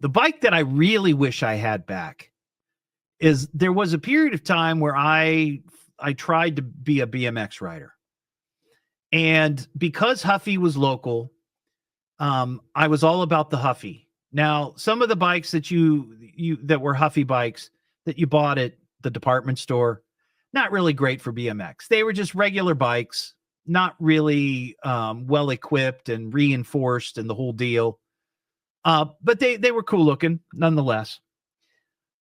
the bike that I really wish I had back is there was a period of time where I tried to be a BMX rider. And because Huffy was local, I was all about the Huffy. Now, some of the bikes that that were Huffy bikes that you bought at the department store, not really great for BMX. They were just regular bikes, not really well equipped and reinforced and the whole deal. But they were cool looking nonetheless.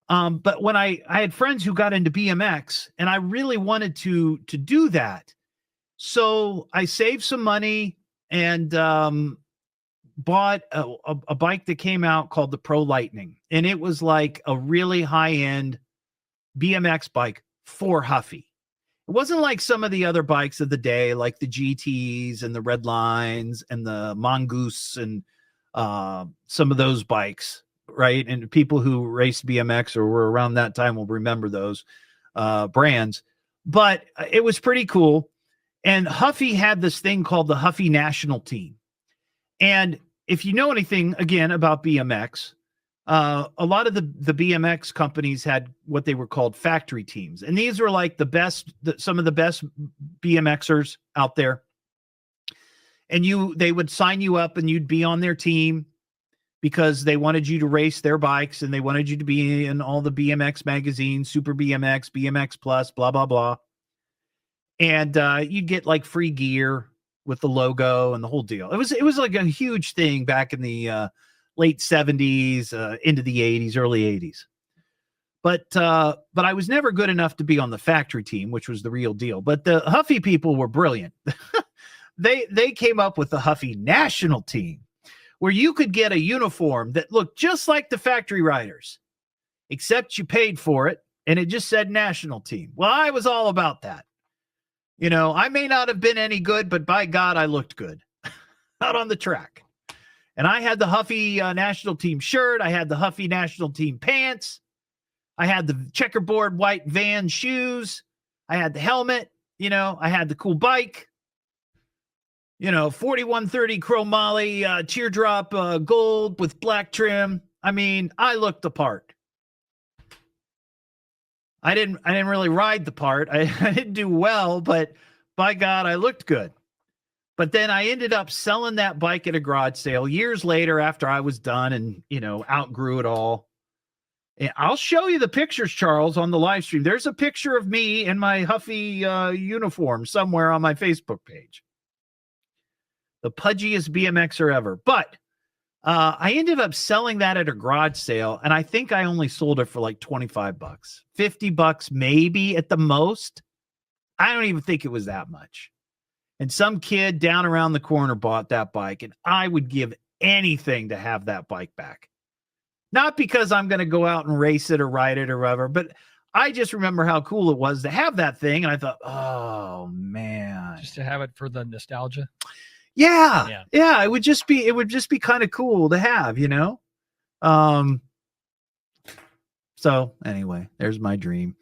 But when I had friends who got into BMX and I really wanted to do that. So I saved some money and bought a bike that came out called the Pro Lightning. And it was like a really high-end BMX bike for Huffy. It wasn't like some of the other bikes of the day, like the GTs and the Red Lines and the Mongoose and some of those bikes, right? And people who raced BMX or were around that time will remember those brands. But it was pretty cool. And Huffy had this thing called the Huffy National Team. And if you know anything, again, about BMX, a lot of the BMX companies had what they were called factory teams. And these were like some of the best BMXers out there. And they would sign you up and you'd be on their team because they wanted you to race their bikes and they wanted you to be in all the BMX magazines, Super BMX, BMX Plus, blah, blah, blah. And you'd get like free gear with the logo and the whole deal. It was like a huge thing back in the late 70s, into the 80s, early 80s. But I was never good enough to be on the factory team, which was the real deal. But the Huffy people were brilliant. They came up with the Huffy National Team, where you could get a uniform that looked just like the factory riders, except you paid for it, and it just said National Team. Well, I was all about that. You know, I may not have been any good, but by God, I looked good out on the track. And I had the Huffy National Team shirt. I had the Huffy National Team pants. I had the checkerboard white Van shoes. I had the helmet. You know, I had the cool bike. You know, 4130 chromoly teardrop gold with black trim. I mean, I looked the part. I didn't really ride the part. I didn't do well, but by God, I looked good. But then I ended up selling that bike at a garage sale years later after I was done and, you know, outgrew it all. And I'll show you the pictures, Charles, on the live stream. There's a picture of me in my Huffy uniform somewhere on my Facebook page. The pudgiest BMXer ever. But I ended up selling that at a garage sale, and I think I only sold it for like $25, $50 maybe at the most. I don't even think it was that much. And some kid down around the corner bought that bike, and I would give anything to have that bike back. Not because I'm going to go out and race it or ride it or whatever, but I just remember how cool it was to have that thing, and I thought, oh, man. Just to have it for the nostalgia? Yeah. It would just be kind of cool to have, you know? So anyway, there's my dream.